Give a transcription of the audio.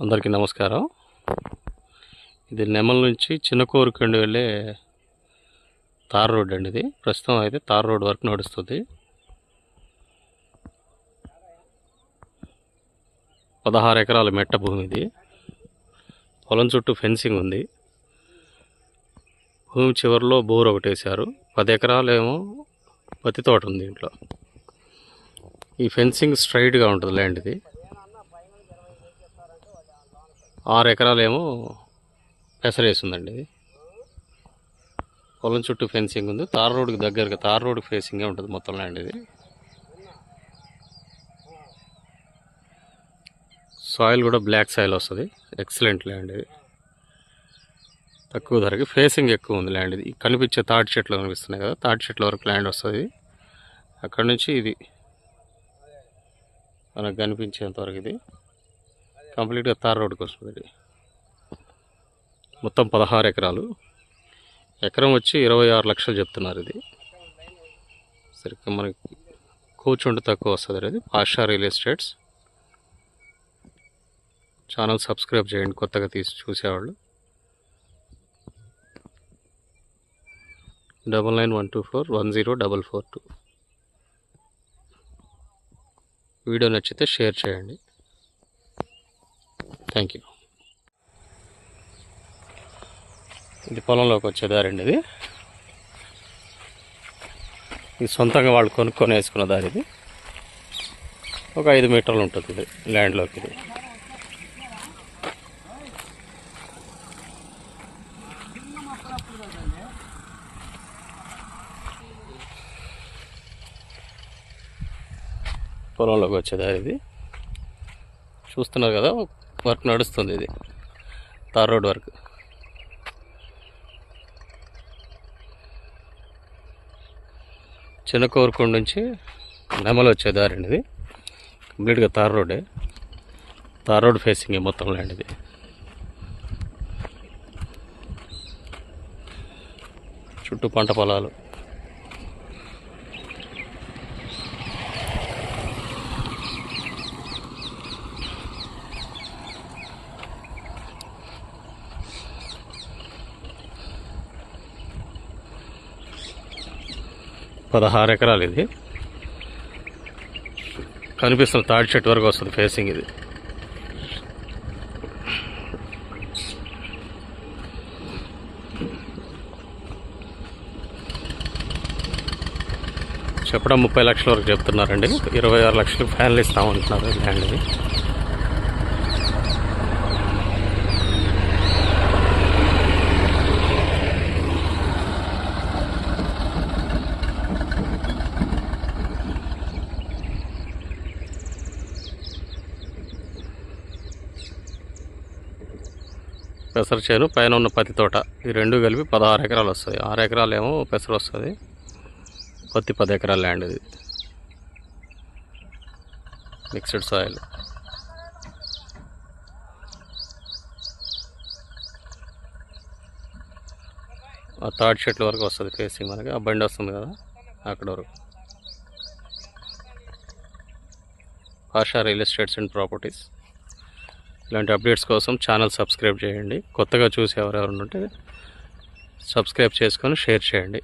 అందరికీ నమస్కారం. ఇది నెమల్ నుంచి చిన్న కోరుకండి వెళ్ళే తార్ రోడ్ అండి. ఇది ప్రస్తుతం అయితే తార్ రోడ్ వరకు నడుస్తుంది. 16 ఎకరాల మెట్ట భూమి. ఇది పొలం చుట్టూ ఫెన్సింగ్ ఉంది. భూమి చివరిలో బోర్ ఒకటి వేశారు. 10 ఎకరాలు ఏమో పత్తి తోట ఉంది ఇంట్లో. ఈ ఫెన్సింగ్ స్ట్రైట్గా ఉంటుంది ల్యాండ్. ఇది 6 ఎకరాలు ఏమో పెసరేస్తుందండి. ఇది పొలం చుట్టూ ఫెన్సింగ్ ఉంది. తార్ రోడ్కి దగ్గరగా తార్ రోడ్ ఫేసింగే ఉంటుంది మొత్తం ల్యాండ్. ఇది సాయిల్ కూడా బ్లాక్ సాయిల్ వస్తుంది. Excellent land. ఇది తక్కువ ధరకి ఫేసింగ్ ఎక్కువ ఉంది ల్యాండ్. ఇది కనిపించే తాటి చెట్లు కనిపిస్తున్నాయి కదా, తాటి చెట్ల వరకు ల్యాండ్ వస్తుంది. అక్కడ నుంచి ఇది మనకు కనిపించేంతవరకు ఇది కంప్లీట్గా తార్ రోడ్కి వస్తుంది. మొత్తం 16 ఎకరాలు. ఎకరం వచ్చి 26 లక్షలు చెప్తున్నారు. ఇది సరిగ్గా మనకి కూర్చుంటే తక్కువ వస్తుంది. ఇది Pasha real estates. Channel subscribe చేయండి కొత్తగా చూసేవాళ్ళు. 9912410442. వీడియో నచ్చితే షేర్ చేయండి. Thank you. ఇది పొలంలోకి వచ్చే దారండి. ఇది సొంతంగా వాళ్ళు కొనుక్కొని వేసుకున్న దారి. ఇది ఒక 5 మీటర్లు ఉంటుంది ఇది ల్యాండ్లోకి. ఇది పొలంలోకి వచ్చే దారి. ఇది చూస్తున్నారు కదా, వర్క్ నడుస్తుంది. ఇది తార్ రోడ్ వర్క్. చిన్న కోరుకొండ నుంచి నెమలు వచ్చే దారి అండి. ఇది కంప్లీట్గా తార్ రోడ్డే. తార్ రోడ్ ఫేసింగ్ మొత్తం ల్యాండ్. ఇది చుట్టూ పంట పొలాలు. పదహారు ఎకరాలు. ఇది కనిపిస్తున్న తాడి చెట్టు వరకు వస్తుంది ఫేసింగ్. ఇది చెప్పడం 30 లక్షల వరకు చెప్తున్నారండి. 26 లక్షలు ఫ్యాన్లు ఇస్తామంటున్నారు ల్యాండ్. ఇది పెసర చేను, పైన ఉన్న పత్తి తోట, ఈ రెండు కలిపి 16 ఎకరాలు వస్తాయి. 6 ఎకరాలు ఏమో పెసర వస్తుంది. పత్తి 10 ఎకరాల ల్యాండ్. ఇది మిక్స్డ్ సాయిల్. ఆ తాటి చెట్ల వరకు వస్తుంది ఫేసింగ్. మనకి ఆ బండి వస్తుంది కదా అక్కడ వరకు. Pasha real estates and properties. ఇలాంటి అప్డేట్స్ కోసం ఛానల్ సబ్స్క్రైబ్ చేయండి. కొత్తగా చూసి ఎవరెవరు ఉంటే సబ్స్క్రైబ్ చేసుకొని షేర్ చేయండి.